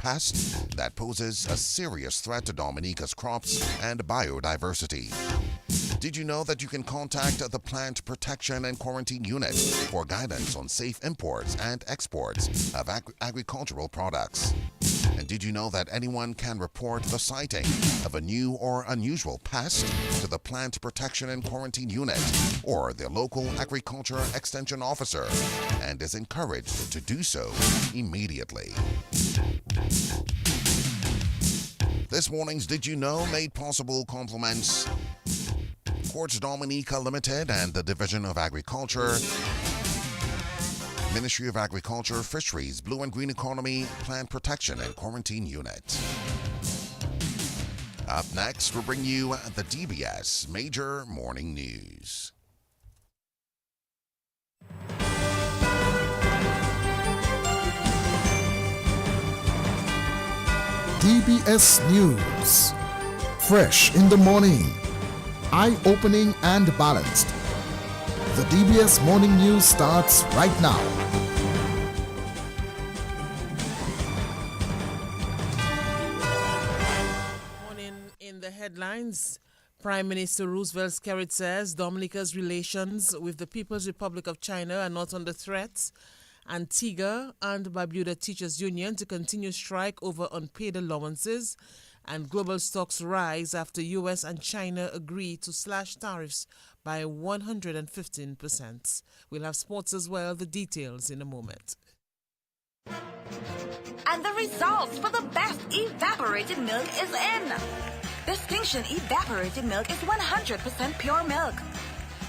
pest that poses a serious threat to Dominica's crops and biodiversity. Did you know that you can contact the Plant Protection and Quarantine Unit for guidance on safe imports and exports of agricultural products? And did you know that anyone can report the sighting of a new or unusual pest to the Plant Protection and Quarantine Unit or the local agriculture extension officer and is encouraged to do so immediately? This morning's Did You Know made possible compliments Quartz Dominica Limited and the Division of Agriculture, Ministry of Agriculture, Fisheries, Blue and Green Economy, Plant Protection and Quarantine Unit. Up next, we'll bring you the DBS Major Morning News. DBS News. Fresh in the morning. Eye-opening and balanced. The DBS Morning News starts right now. Morning in the headlines. Prime Minister Roosevelt Skerrit says Dominica's relations with the People's Republic of China are not under threat. Antigua and Barbuda Teachers Union to continue strike over unpaid allowances. And global stocks rise after U.S. and China agree to slash tariffs by 115%. We'll have sports as well, the details in a moment. And the results for the best evaporated milk is in. Distinction Evaporated Milk is 100% pure milk.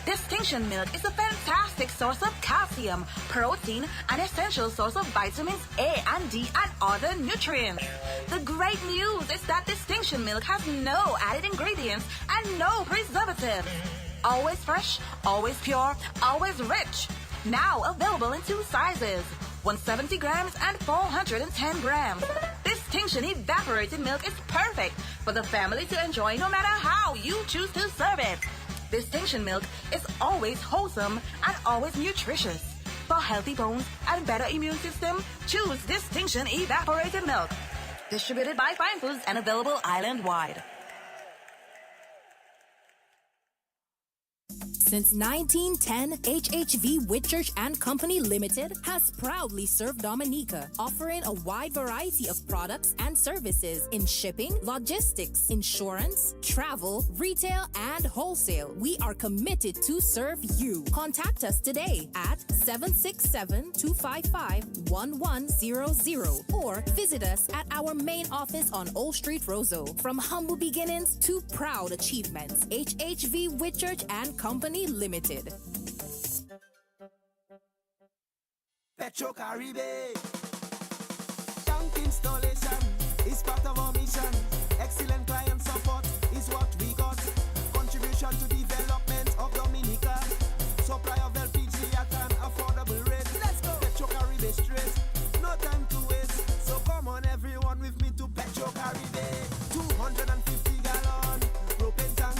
Distinction Milk is a fantastic source of calcium, protein, and essential source of vitamins A and D and other nutrients. The great news is that Distinction Milk has no added ingredients and no preservatives. Always fresh, always pure, always rich. Now available in 2 sizes, 170 grams and 410 grams. Distinction Evaporated Milk is perfect for the family to enjoy no matter how you choose to serve it. Distinction Milk is always wholesome and always nutritious. For healthy bones and better immune system, choose Distinction Evaporated Milk. Distributed by Fine Foods and available island-wide. Since 1910, HHV Whitchurch and Company Limited has proudly served Dominica, offering a wide variety of products and services in shipping, logistics, insurance, travel, retail, and wholesale. We are committed to serve you. Contact us today at 767-255-1100 or visit us at our main office on Old Street, Roseau. From humble beginnings to proud achievements, HHV Whitchurch and Company Limited. Petro Caribe. Tank installation is part of our mission. Excellent client support is what we got. Contribution to development of Dominica. Supply of LPG at an affordable rate. Let's go. Petro Caribe straight. No time to waste. So come on everyone with me to Petro Caribe. 250 gallon propane tank.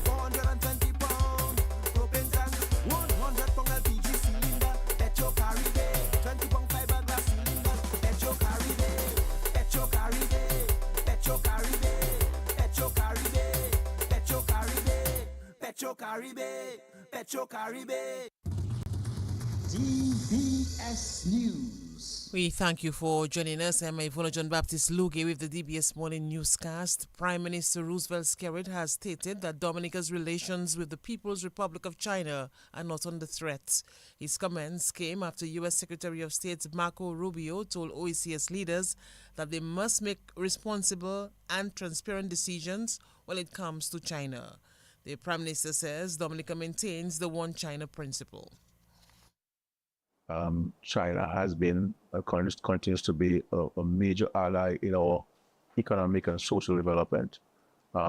420 pound propane tank. 100 pound LPG cylinder. Petro Caribe. 20 pound fiberglass cylinder. Petro Caribe. Petro Caribe. Petro Caribe. Petro Caribe. Petro Caribe. Petro Caribe. Petro Caribe. DBS News. We thank you for joining us. I'm Ivona John Baptist Luge with the DBS Morning Newscast. Prime Minister Roosevelt Skerrit has stated that Dominica's relations with the People's Republic of China are not under threat. His comments came after U.S. Secretary of State Marco Rubio told OECS leaders that they must make responsible and transparent decisions when it comes to China. The Prime Minister says Dominica maintains the One China principle. China has been, continues to be a major ally in our economic and social development.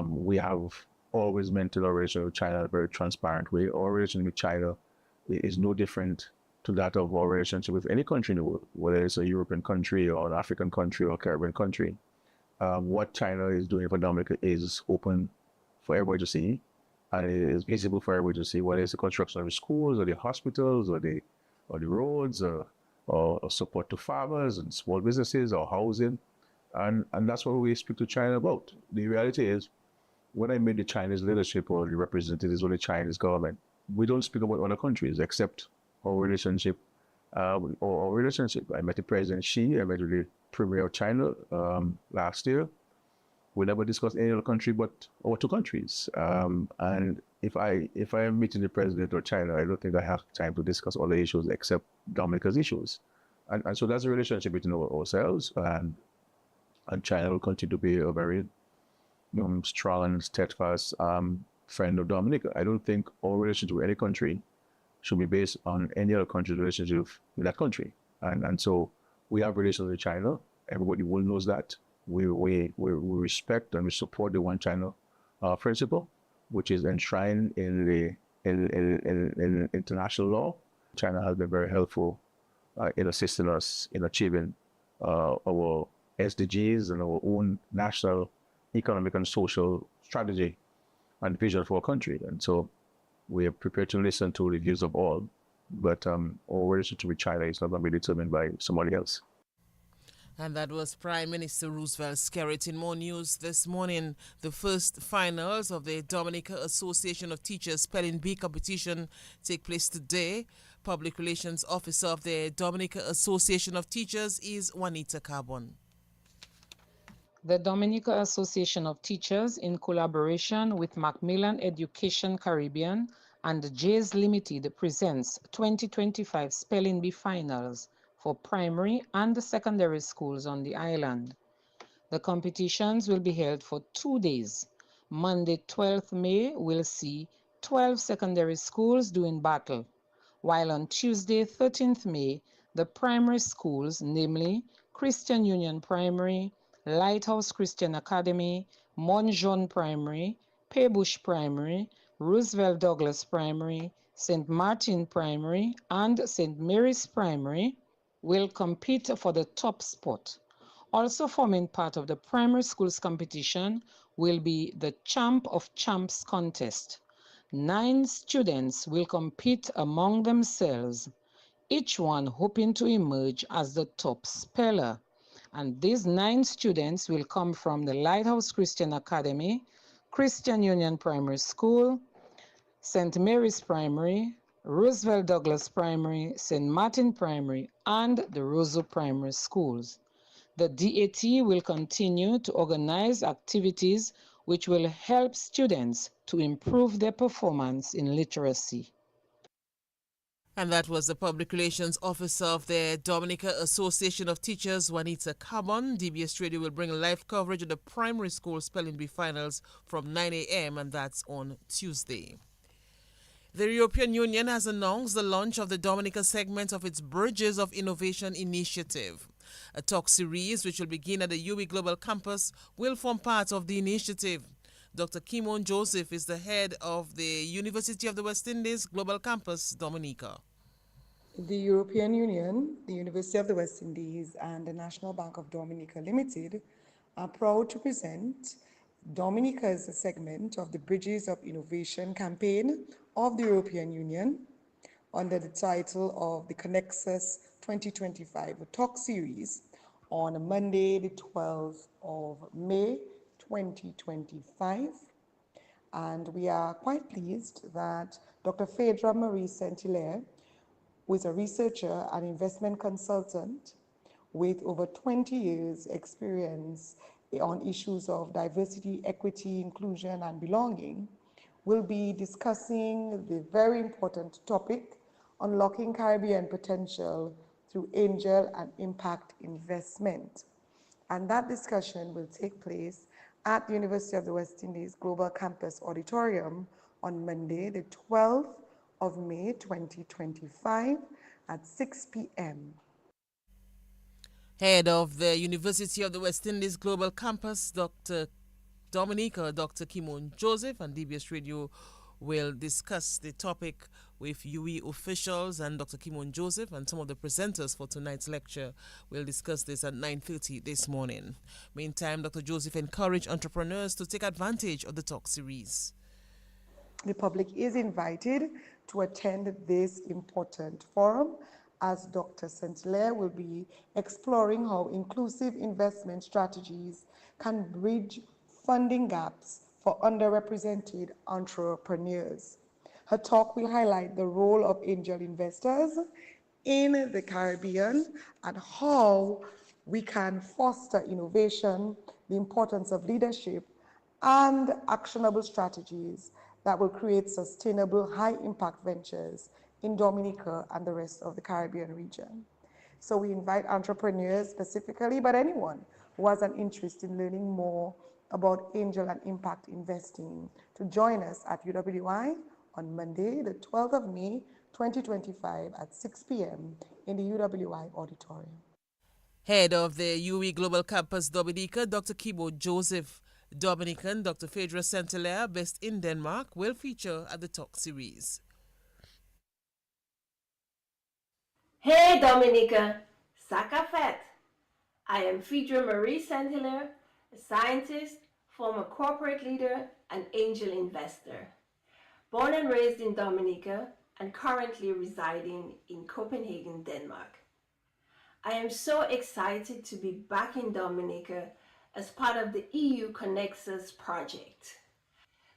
We have always maintained our relation with China in a very transparent way. Our relation with China is no different to that of our relationship with any country in the world, whether it's a European country or an African country or a Caribbean country. What China is doing for Dominica is open for everybody to see, and it is visible for everybody to see, whether it's the construction of the schools or the hospitals or the roads or support to farmers and small businesses or housing. And that's what we speak to China about. The reality is, when I meet the Chinese leadership or the representatives of the Chinese government, we don't speak about other countries except our relationship. Our relationship. I met the President Xi. I met with the Premier of China last year. We never discussed any other country but our two countries. And if I am meeting the President of China, I don't think I have time to discuss other issues except Dominica's issues. And so that's a relationship between ourselves, and China will continue to be a very strong and steadfast friend of Dominica. I don't think our relationship with any country should be based on any other country's relationship with that country. And so we have relations with China. Everybody will knows that. We respect and we support the One China principle, which is enshrined in international law. China has been very helpful in assisting us in achieving our SDGs and our own national economic and social strategy and vision for our country. And so we are prepared to listen to the views of all, but our relationship with China is not going to be determined by somebody else. And that was Prime Minister Roosevelt Skerrit. In more news this morning, the first finals of the Dominica Association of Teachers Spelling Bee competition take place today. Public Relations Officer of the Dominica Association of Teachers is Juanita Carbon. The Dominica Association of Teachers, in collaboration with Macmillan Education Caribbean and Jays Limited, presents 2025 Spelling Bee Finals for primary and secondary schools on the island. The competitions will be held for 2 days. Monday, 12th May, will see 12 secondary schools doing battle, while on Tuesday, 13th May, the primary schools, namely Christian Union Primary, Lighthouse Christian Academy, Monjon Primary, Paybush Primary, Roosevelt Douglas Primary, St. Martin Primary, and St. Mary's Primary, will compete for the top spot. Also forming part of the primary schools competition will be the Champ of Champs contest. 9 students will compete among themselves, each one hoping to emerge as the top speller. And these 9 students will come from the Lighthouse Christian Academy, Christian Union Primary School, St. Mary's Primary, Roosevelt Douglas Primary, St. Martin Primary, and the Roseau Primary Schools. The DAT will continue to organize activities which will help students to improve their performance in literacy. And that was the Public Relations Officer of the Dominica Association of Teachers, Juanita Carbon. DBS Radio will bring live coverage of the primary school spelling bee finals from 9 a.m. and that's on Tuesday. The European Union has announced the launch of the Dominica segment of its Bridges of Innovation initiative. A talk series which will begin at the UE Global Campus will form part of the initiative. Dr. Kimon Joseph is the head of the University of the West Indies Global Campus, Dominica. The European Union, the University of the West Indies, and the National Bank of Dominica Limited are proud to present Dominica's segment of the Bridges of Innovation campaign of the European Union under the title of the Connexus 2025 Talk Series on Monday, the 12th of May, 2025. And we are quite pleased that Dr. Phaedra Marie Saint-Hilaire, who is a researcher and investment consultant with over 20 years experience on issues of diversity, equity, inclusion, and belonging, will be discussing the very important topic, unlocking Caribbean potential through angel and impact investment. And that discussion will take place at the University of the West Indies Global Campus Auditorium on Monday, the 12th of May, 2025 at 6 p.m. Head of the University of the West Indies Global Campus, Dr. Kimon Joseph, and DBS Radio will discuss the topic with UE officials, and Dr. Kimon Joseph and some of the presenters for tonight's lecture will discuss this at 9:30 this morning. Meantime, Dr. Joseph encouraged entrepreneurs to take advantage of the talk series. The public is invited to attend this important forum, as Dr. Saint-Hilaire will be exploring how inclusive investment strategies can bridge funding gaps for underrepresented entrepreneurs. Her talk will highlight the role of angel investors in the Caribbean and how we can foster innovation, the importance of leadership, and actionable strategies that will create sustainable high-impact ventures in Dominica and the rest of the Caribbean region. So we invite entrepreneurs specifically, but anyone who has an interest in learning more about angel and impact investing to join us at UWI on Monday, the 12th of May, 2025 at 6 p.m. in the UWI auditorium. Head of the UE Global Campus Dominica, Dr. Kibo Joseph. Dominican Dr. Phaedra Saint-Hilaire, based in Denmark, will feature at the talk series. Hey Dominica, Sakafet. I am Phaedra Marie Saint-Hilaire, a scientist, former corporate leader, and angel investor. Born and raised in Dominica and currently residing in Copenhagen, Denmark. I am so excited to be back in Dominica as part of the EU Connects Us project.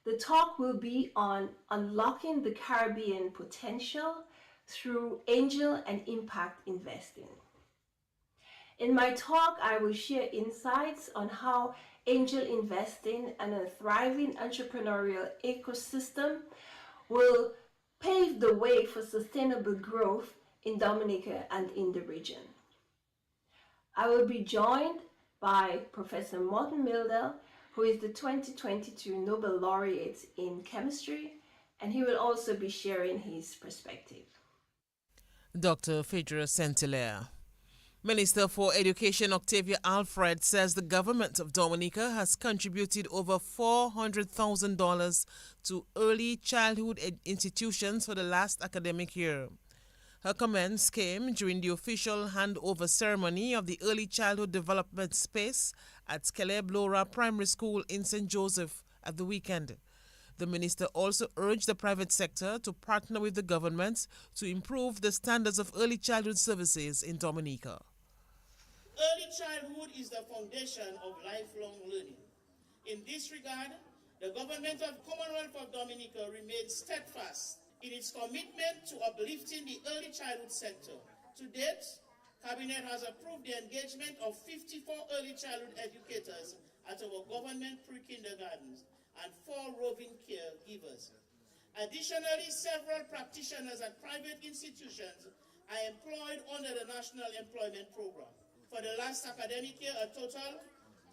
The talk will be on unlocking the Caribbean potential through angel and impact investing. In my talk, I will share insights on how angel investing and a thriving entrepreneurial ecosystem will pave the way for sustainable growth in Dominica and in the region. I will be joined by Professor Morten Mildel, who is the 2022 Nobel Laureate in Chemistry, and he will also be sharing his perspective. Dr. Phaedra Saint-Hilaire. Minister for Education Octavia Alfred says the government of Dominica has contributed over $400,000 to early childhood institutions for the last academic year. Her comments came during the official handover ceremony of the Early Childhood Development Space at Skele-Blora Primary School in St. Joseph at the weekend. The minister also urged the private sector to partner with the government to improve the standards of early childhood services in Dominica. Early childhood is the foundation of lifelong learning. In this regard, the government of Commonwealth of Dominica remains steadfast in its commitment to uplifting the early childhood sector. To date, Cabinet has approved the engagement of 54 early childhood educators at our government pre-kindergartens and 4 roving caregivers. Additionally, several practitioners at private institutions are employed under the National Employment Program. For the last academic year, a total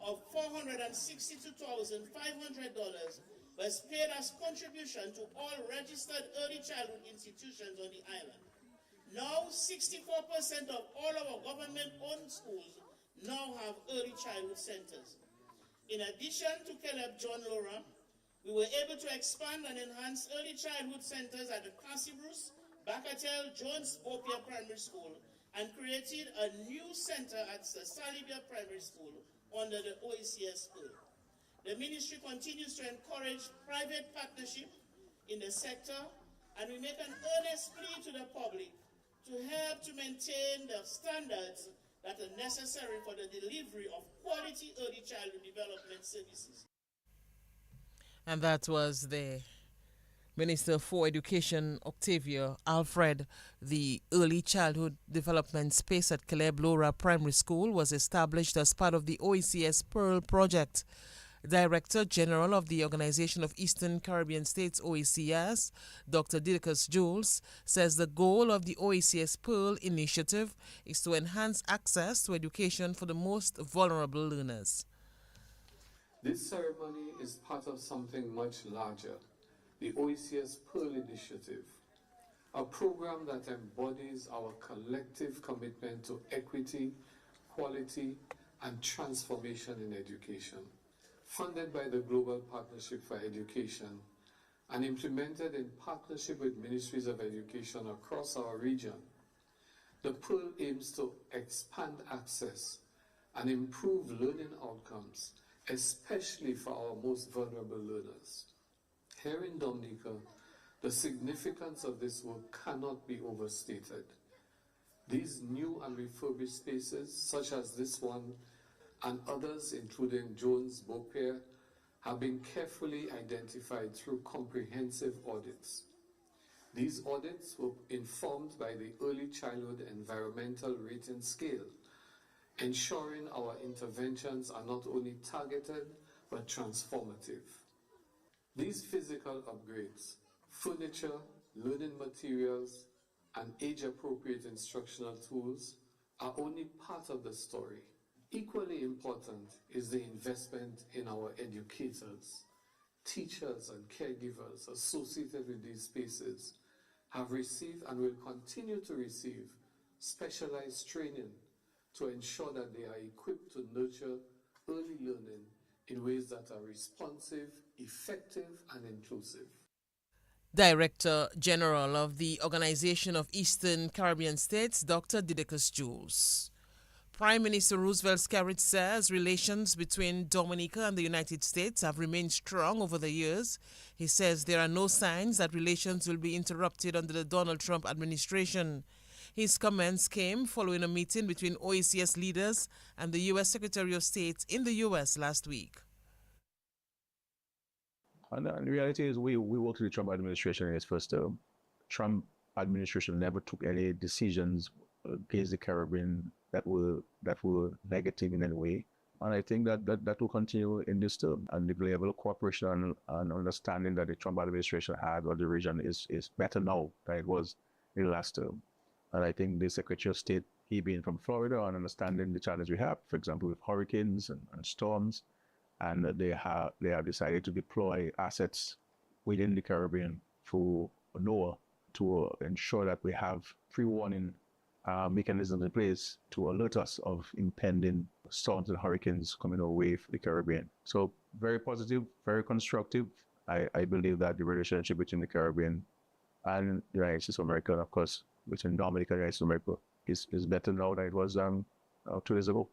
of $462,500 was paid as contribution to all registered early childhood institutions on the island. Now, 64% of all our government-owned schools now have early childhood centers. In addition to Caleb John Laura, we were able to expand and enhance early childhood centers at the Cassibruce, Bacatel, Jones Bopia Primary School, and created a new center at the Salibia Primary School under the OECS Pearl. The ministry continues to encourage private partnership in the sector, and we make an earnest plea to the public to help to maintain the standards that are necessary for the delivery of quality early childhood development services. And that was the Minister for Education, Octavia Alfred. The Early Childhood Development Space at Skele-Blora Primary School was established as part of the OECS Pearl project. Director General of the Organization of Eastern Caribbean States, OECS, Dr. Didacus Jules, says the goal of the OECS Pearl initiative is to enhance access to education for the most vulnerable learners. This ceremony is part of something much larger, the OECS Pearl Initiative, a program that embodies our collective commitment to equity, quality, and transformation in education. Funded by the Global Partnership for Education and implemented in partnership with ministries of education across our region, the Pearl aims to expand access and improve learning outcomes, especially for our most vulnerable learners. Here in Dominica, the significance of this work cannot be overstated. These new and refurbished spaces, such as this one and others, including Jones Beaupier, have been carefully identified through comprehensive audits. These audits were informed by the Early Childhood Environmental Rating Scale, ensuring our interventions are not only targeted but transformative. These physical upgrades, furniture, learning materials, and age-appropriate instructional tools are only part of the story. Equally important is the investment in our educators. Teachers and caregivers associated with these spaces have received and will continue to receive specialized training to ensure that they are equipped to nurture early learning in ways that are responsive, effective, and inclusive. Director General of the Organization of Eastern Caribbean States, Dr. Didacus Jules. Prime Minister Roosevelt Skerrit says relations between Dominica and the United States have remained strong over the years. He says there are no signs that relations will be interrupted under the Donald Trump administration. His comments came following a meeting between OECS leaders and the U.S. Secretary of State in the U.S. last week. And the reality is we worked with the Trump administration in its first term. Trump administration never took any decisions against the Caribbean that were negative in any way. And I think that will continue in this term. And the level of cooperation and understanding that the Trump administration had of the region is better now than it was in the last term. And I think the Secretary of State, he being from Florida and understanding the challenge we have, for example, with hurricanes and storms, and they have decided to deploy assets within the Caribbean through NOAA to ensure that we have pre-warning mechanisms in place to alert us of impending storms and hurricanes coming our way for the Caribbean. So very positive, very constructive. I believe that the relationship between the Caribbean and the United States of America, and of course, between Dominica and the United States of America, is better now than it was 2 days ago.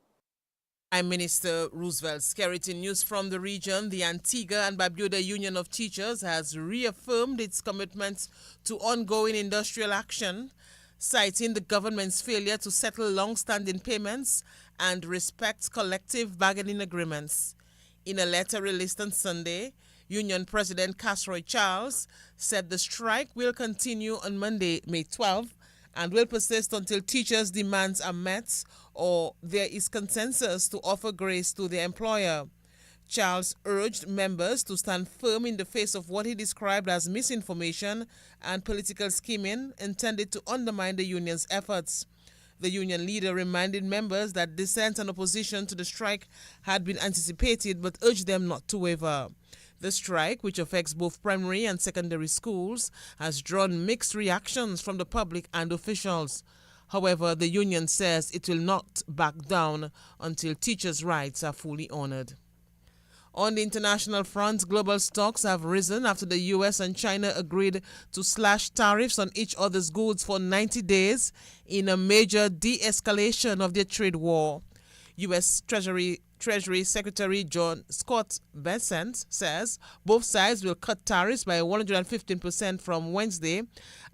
Prime Minister Roosevelt Skerrit. In news from the region, the Antigua and Barbuda Union of Teachers has reaffirmed its commitment to ongoing industrial action, citing the government's failure to settle long-standing payments and respect collective bargaining agreements. In a letter released on Sunday, Union President Casroy Charles said the strike will continue on Monday, May 12, and will persist until teachers' demands are met or there is consensus to offer grace to their employer. Charles urged members to stand firm in the face of what he described as misinformation and political scheming intended to undermine the union's efforts. The union leader reminded members that dissent and opposition to the strike had been anticipated but urged them not to waver. The strike, which affects both primary and secondary schools, has drawn mixed reactions from the public and officials. However, the union says it will not back down until teachers' rights are fully honored. On the international front, global stocks have risen after the U.S. and China agreed to slash tariffs on each other's goods for 90 days in a major de-escalation of their trade war. U.S. Treasury Secretary John Scott Bessent says both sides will cut tariffs by 115% from Wednesday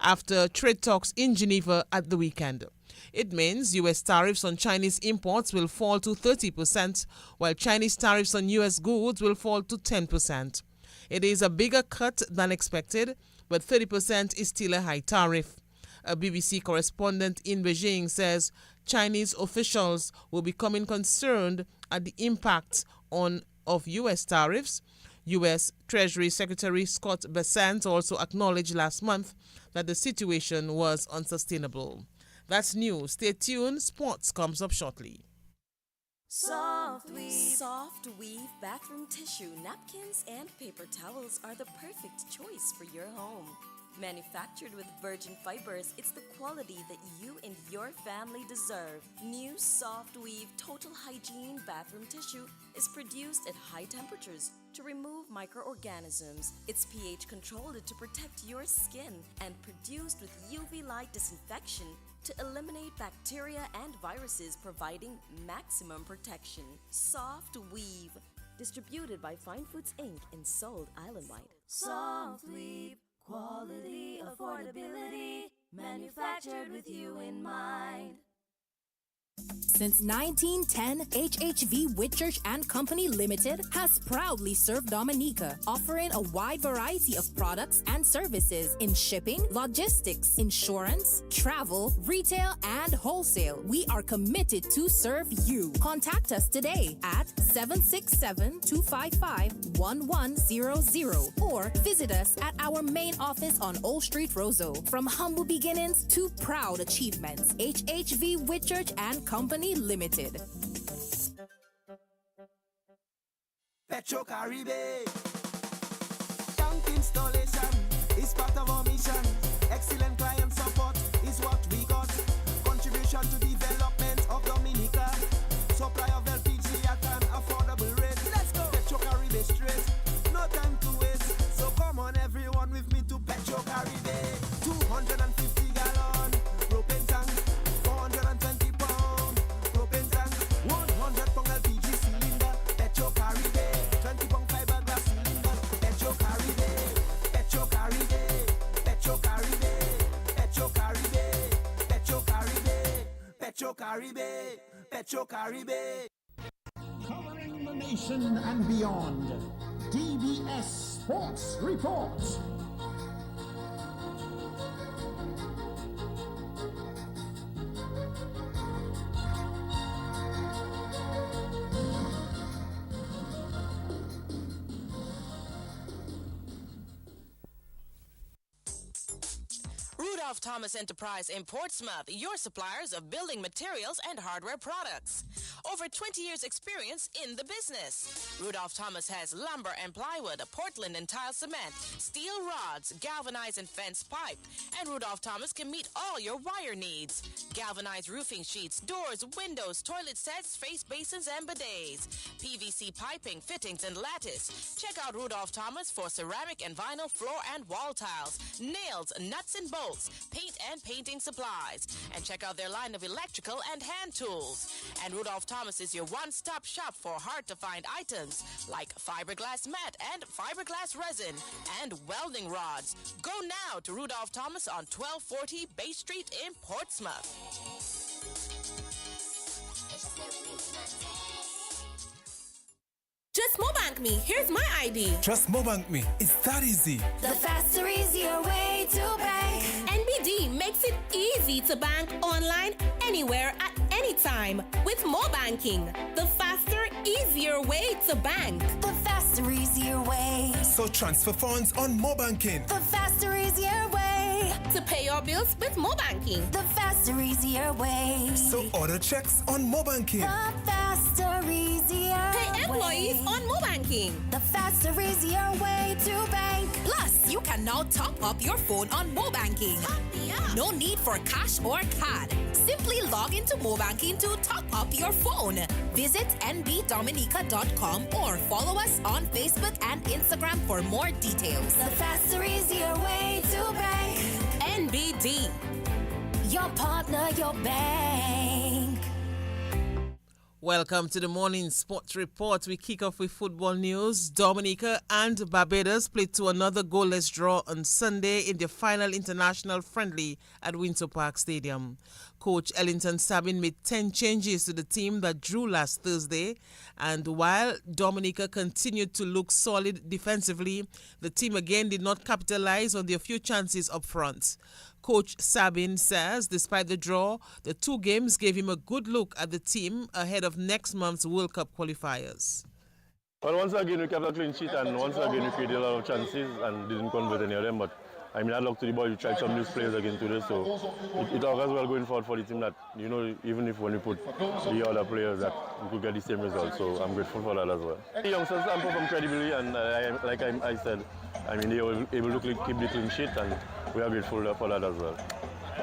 after trade talks in Geneva at the weekend. It means U.S. tariffs on Chinese imports will fall to 30%, while Chinese tariffs on U.S. goods will fall to 10%. It is a bigger cut than expected, but 30% is still a high tariff. A BBC correspondent in Beijing says Chinese officials will be becoming concerned at the impact of U.S. tariffs. U.S. Treasury Secretary Scott Bessent also acknowledged last month that the situation was unsustainable. That's news. Stay tuned. Sports comes up shortly. Soft Weave bathroom tissue, napkins, and paper towels are the perfect choice for your home. Manufactured with virgin fibers, it's the quality that you and your family deserve. New Soft Weave Total Hygiene bathroom tissue is produced at high temperatures to remove microorganisms. It's pH controlled to protect your skin and produced with UV light disinfection to eliminate bacteria and viruses, providing maximum protection. Soft Weave, distributed by Fine Foods Inc. and sold island-wide. Soft Weave, quality, affordability. manufactured with you in mind. Since 1910, HHV Whitchurch and Company Limited has proudly served Dominica, offering a wide variety of products and services in shipping, logistics, insurance, travel, retail, and wholesale. We are committed to serve you. Contact us today at 767-255-1100 or visit us at our main office on Old Street, Roseau. From humble beginnings to proud achievements, HHV Whitchurch and Company Limited. Petro Caribe. Tank installation is part of our mission. Excellent client support is what we got. Contribution to development of Dominica. Supply of LPG at an affordable rate. Let's go. Petro Caribe straight. No time to waste. So come on everyone with me to Petro Caribe. 250 gallon propane tank. 420 pound propane tank. 100 pound LPG cylinder. Petro Caribe. 20 pound fiberglass cylinder. Petro Caribe. Petro Caribe. Petro Caribe. Petro Caribe. Petro Caribe. Petro Caribe. Petro Caribe. Covering the nation and beyond. DBS Sports Report. Rudolph Thomas Enterprise in Portsmouth, your suppliers of building materials and hardware products. Over 20 years experience in the business. Rudolph Thomas has lumber and plywood, Portland and tile cement, steel rods, galvanized and fence pipe. And Rudolph Thomas can meet all your wire needs. Galvanized roofing sheets, doors, windows, toilet sets, face basins and bidets. PVC piping, fittings and lattice. Check out Rudolph Thomas for ceramic and vinyl floor and wall tiles, nails, nuts and bolts, paint and painting supplies. And check out their line of electrical and hand tools. And Rudolph Thomas is your one-stop shop for hard-to-find items like fiberglass mat and fiberglass resin and welding rods. Go now to Rudolph Thomas on 1240 Bay Street in Portsmouth. Just Mobank me. Here's my ID. Just Mobank me. It's that easy. The faster, easier way to bank. NBD makes it easy to bank online, anywhere, at any time with Mobanking. The faster, easier way to bank. The faster, easier way. So transfer funds on Mobanking. The faster, easier way. To pay your bills with Mobanking. The faster, easier way. So order checks on Mobanking. The faster, easier Pay employees on Mobanking. The faster, easier way to bank. Plus, you can now top up your phone on Mobanking. No need for cash or card. Simply log into Mobanking to top up your phone. Visit nbdominica.com or follow us on Facebook and Instagram for more details. The faster, easier way to bank. NBD. Your partner, your bank. Welcome to the morning sports report. We kick off with football news. Dominica and Barbados played to another goalless draw on Sunday in their final international friendly at Windsor Park Stadium. Coach Ellington Sabin made 10 changes to the team that drew last Thursday, and while Dominica continued to look solid defensively, the team again did not capitalize on their few chances up front. Coach Sabin says despite the draw, the two games gave him a good look at the team ahead of next month's World Cup qualifiers. Well, once again we kept a clean sheet and once again we created a lot of chances and didn't convert any of them. But I mean, I luck to the boys. We tried some new players again today, so it augurs well going forward for the team that, you know, even if when we put the other players that we could get the same result. So I'm grateful for that as well. The youngsters perform credibly and like I said, I mean, they were able to keep the clean sheet and we are grateful for that as well.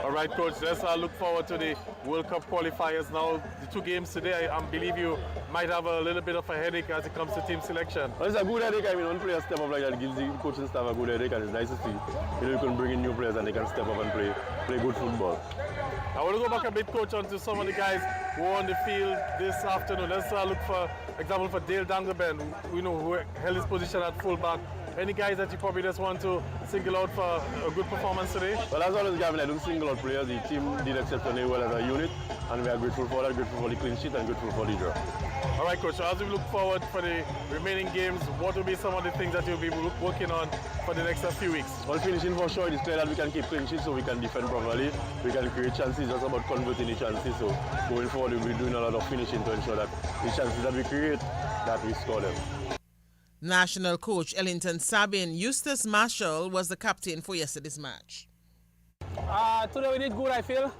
All right, Coach, let's look forward to the World Cup qualifiers now. The two games today, I believe you might have a little bit of a headache as it comes to team selection. Well, it's a good headache. I mean, one player step up like that gives the coaching staff a good headache, and it's nice to see. You know, you can bring in new players and they can step up and play good football. I want to go back a bit, Coach, onto some of the guys who are on the field this afternoon. Let's look for example for Dale Dangerben, who held his position at fullback any guys that you probably just want to single out for a good performance today? Well, as always, Gavin, I don't single out players. The team did exceptionally well as a unit, and we are grateful for that, grateful for the clean sheet, and grateful for the draw. All right, Coach, so as we look forward for the remaining games, what will be some of the things that you'll be working on for the next few weeks? Well, finishing for sure, it's clear that we can keep clean sheets so we can defend properly. We can create chances, just about converting the chances. So going forward, we'll be doing a lot of finishing to ensure that the chances that we create, that we score them. National coach Ellington Sabin, Eustace Marshall was the captain for yesterday's match. Today we did good, I feel.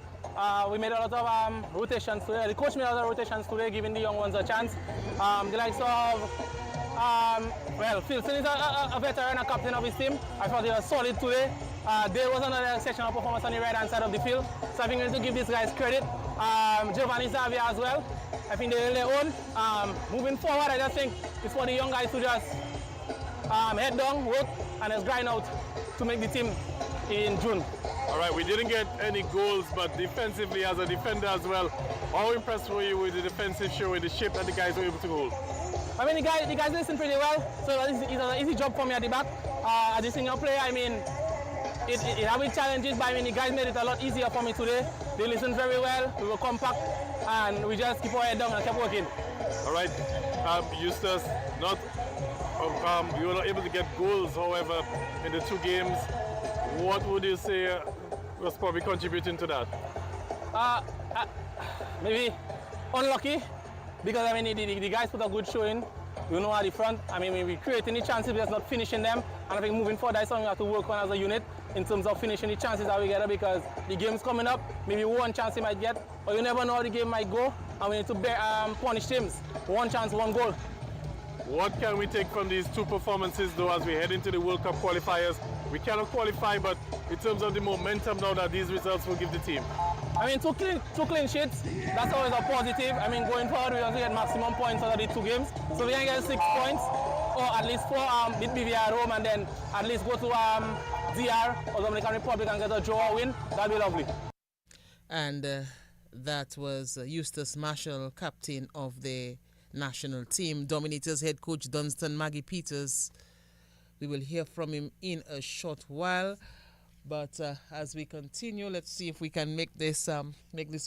We made a lot of rotations today. The coach made a lot of rotations today, giving the young ones a chance. The likes of, Philson is a veteran, a captain of his team. I thought he was solid today. There was another exceptional performance on the right-hand side of the field. So I think we need to give these guys credit. Giovanni Xavier as well. I think they're their own. Moving forward, I just think it's for the young guys to just head down, work, and just grind out to make the team in June. All right, we didn't get any goals, but defensively as a defender as well, how impressed were you with the defensive show, with the shape that the guys were able to hold? I mean, the guys listen pretty well, so it's an easy job for me at the back. As a senior player, I mean, it had its challenges, but I mean, the guys made it a lot easier for me today. They listened very well, we were compact, and we just keep our head down and kept working. All right, Eustace, you were not able to get goals, however, in the two games. What would you say was probably contributing to that? Maybe unlucky, because I mean the guys put a good show in. You know, at the front, I mean we creating the chances, but just not finishing them. And I think moving forward, that's something we have to work on as a unit in terms of finishing the chances that we get, because the game's coming up. Maybe one chance we might get, or you never know how the game might go, and we need to punish teams. One chance, one goal. What can we take from these two performances, though, as we head into the World Cup qualifiers? We cannot qualify, but in terms of the momentum now that these results will give the team. I mean, two clean sheets, that's always a positive. I mean, going forward, we want to get maximum points out of the two games. So we can get 6 points, or at least 4, beat BVI at home, and then at least go to DR or Dominican Republic and get a draw or win. That'd be lovely. And that was Eustace Marshall, captain of the national team. Dominators head coach Dunstan Maggie Peters. We will hear from him in a short while. But as we continue, let's see if we can make this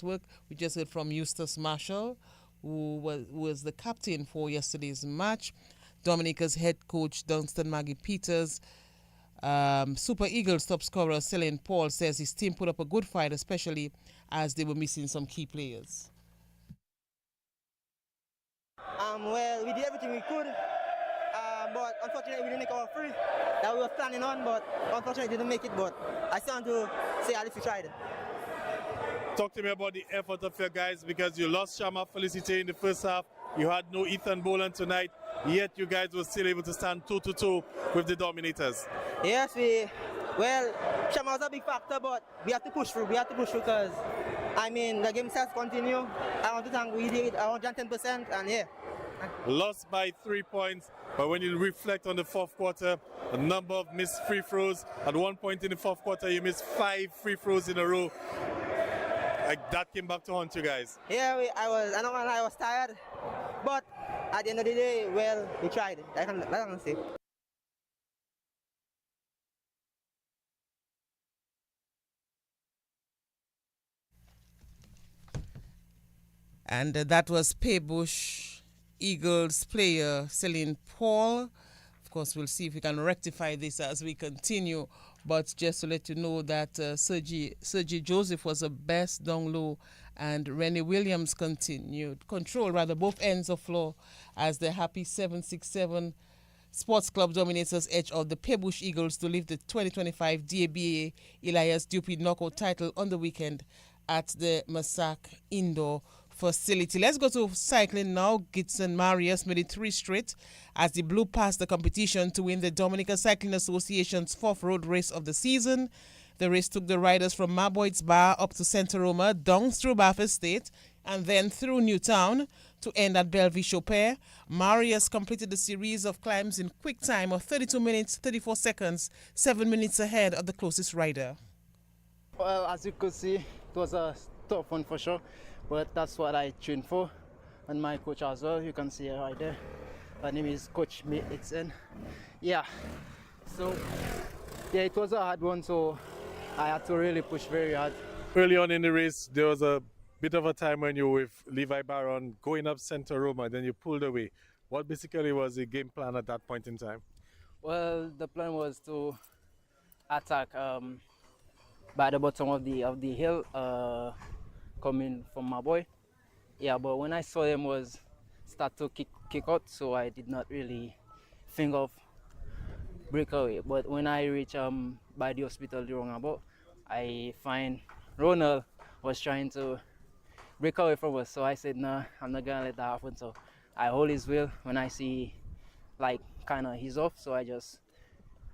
work. We just heard from Eustace Marshall, who was the captain for yesterday's match. Dominica's head coach Dunstan Maggie Peters. Super Eagles top scorer Celine Paul says his team put up a good fight, especially as they were missing some key players. Well, we did everything we could, but unfortunately we didn't make our free that we were planning on, but unfortunately didn't make it. But I still want to say at least we tried. Talk to me about the effort of your guys, because you lost Shama Felicite in the first half. You had no Ethan Boland tonight, yet you guys were still able to stand toe-to-toe with the Dominators. Yes, Shama was a big factor, but we have to push through. Because, I mean, the game has continue. I want to thank we did around 10%, and yeah. Lost by 3 points, but when you reflect on the fourth quarter, a number of missed free throws. At one point in the fourth quarter, you missed 5 free throws in a row. Like that came back to haunt you guys. Yeah, I was tired, but at the end of the day, well, we tried. I can say. And that was Paybush Eagles player Celine Paul. Of course, we'll see if we can rectify this as we continue. But just to let you know that Sergi Joseph was the best down low, and Rennie Williams control both ends of floor as the happy 767 Sports Club Dominators edge out the Paybush Eagles to lift the 2025 DABA Elias Dupuy knockout title on the weekend at the Massac Indoor facility. Let's go to cycling now. Gitson Marius made it 3 straight as the Blue passed the competition to win the Dominica Cycling Association's 4th road race of the season. The race took the riders from Maboy's Bar up to Santa Roma, down through Bath Estate, and then through Newtown to end at Bellevue Chopin. Marius completed the series of climbs in quick time of 32 minutes, 34 seconds, 7 minutes ahead of the closest rider. Well, as you could see, it was a tough one for sure, but that's what I trained for, and my coach as well. You can see it right there. Her name is Coach May Ixen. Yeah, So, yeah, it was a hard one, so I had to really push very hard. Early on in the race, there was a bit of a time when you were with Levi Baron going up center Roma, then you pulled away. What basically was the game plan at that point in time? Well, the plan was to attack by the bottom of the hill, coming from my boy. Yeah, but when I saw them was start to kick out, so I did not really think of breakaway. But when I reach by the hospital the wrong about, I find Ronald was trying to break away from us. So I said, nah, I'm not gonna let that happen. So I hold his wheel. When I see like kinda he's off, so I just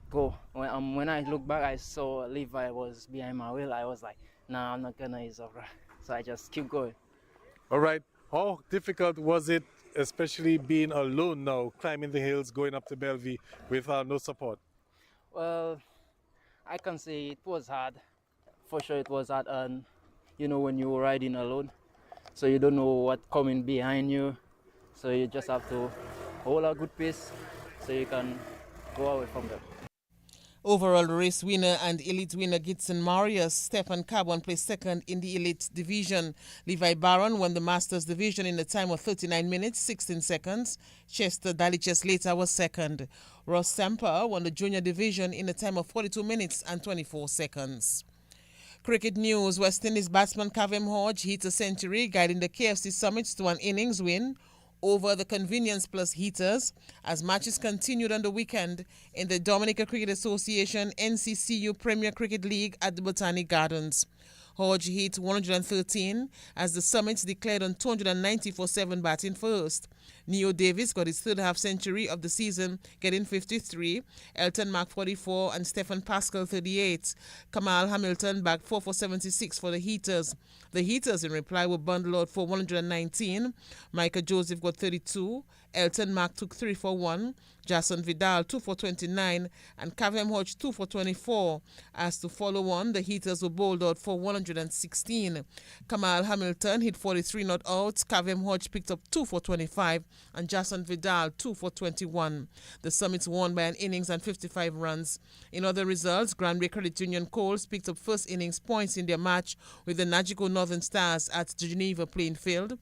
go. When I look back, I saw Levi was behind my wheel. I was like, nah, I'm not gonna ease off. So I just keep going. All right. How difficult was it, especially being alone now, climbing the hills, going up to Bellevue with no support? Well, I can say it was hard. For sure it was hard, and you know when you're riding alone, so you don't know what's coming behind you, so you just have to hold a good pace so you can go away from them. Overall race winner and elite winner Gitson Marius, Stefan Carbon placed second in the elite division. Levi Baron won the Masters division in a time of 39 minutes, 16 seconds. Chester Daliches later was second. Ross Semper won the junior division in a time of 42 minutes and 24 seconds. Cricket news, West Indies batsman Kavem Hodge hit a century, guiding the KFC Summits to an innings win over the Convenience Plus Heaters as matches continued on the weekend in the Dominica Cricket Association NCCU Premier Cricket League at the Botanic Gardens. Hodge hit 113 as the Summits declared on 290 for 7 batting first. Neo Davis got his third half century of the season, getting 53. Elton Mack 44 and Stephen Pascal 38. Kamal Hamilton bagged 4 for 76 for the Heaters. The Heaters in reply were bundled out for 119. Micah Joseph got 32. Elton Mack took 3 for 1. Jason Vidal 2 for 29 and Kavem Hodge 2 for 24. As to follow on, the Heaters were bowled out for 116. Kamal Hamilton hit 43 not out. Kavem Hodge picked up 2 for 25 and Jason Vidal 2 for 21. The Summits won by an innings and 55 runs. In other results, Granby Credit Union Coles picked up first innings points in their match with the Nagico Northern Stars at Geneva playing field.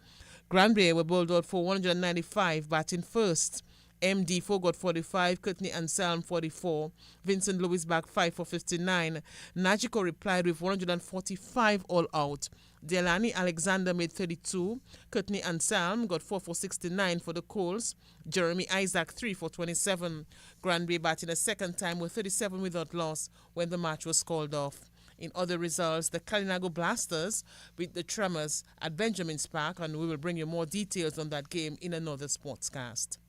Granby were bowled out for 195, batting first. MD4 got 45, Courtney Anselm 44, Vincent Lewis back 5 for 59. Nagico replied with 145 all out. Delani Alexander made 32, Courtney Anselm got 4 for 69 for the Coles, Jeremy Isaac 3 for 27. Granby batting a second time with 37 without loss when the match was called off. In other results, the Kalinago Blasters beat the Tremors at Benjamin's Park, and we will bring you more details on that game in another sportscast.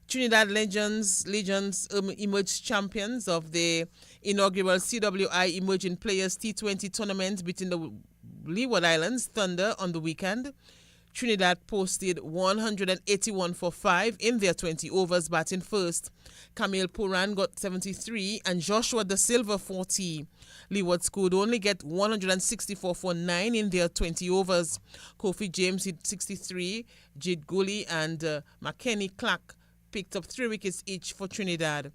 Trinidad Legions emerged champions of the inaugural CWI Emerging Players T20 tournament between the Leeward Islands Thunder on the weekend. Trinidad posted 181 for 5 in their 20 overs batting first. Camille Puran got 73 and Joshua Da Silva 40. Leeward could only get 164 for 9 in their 20 overs. Kofi James hit 63. Jid Gully and McKenny Clark picked up 3 wickets each for Trinidad.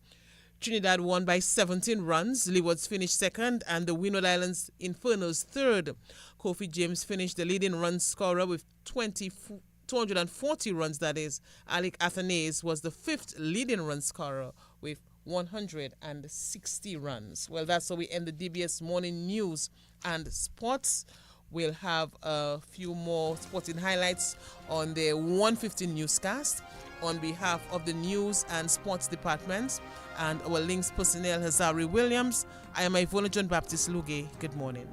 Trinidad won by 17 runs. Leeward's finished second and the Windward Islands Infernos third. Kofi James finished the leading run scorer with 240 runs, that is. Alec Athanase was the fifth leading run scorer with 160 runs. Well, that's how we end the DBS Morning News and Sports. We'll have a few more sporting highlights on the 1:15 newscast. On behalf of the News and Sports Department and our Links personnel, Hazari Williams, I am Ivona John Baptist Luge. Good morning.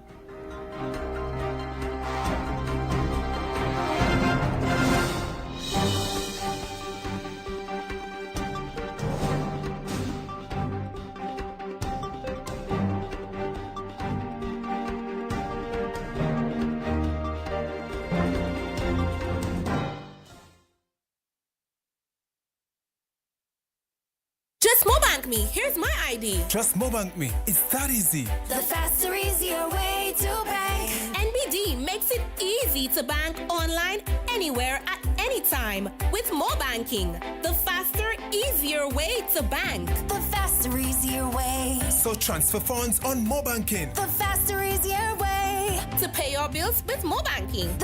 Just Mobank me. Here's my ID. Just Mobank me. It's that easy. The faster, easier way to bank. NBD makes it easy to bank online, anywhere, at anytime with more banking. The faster, easier way to bank. The faster, easier way. So transfer funds on more banking. The faster, easier way. To pay your bills with more banking.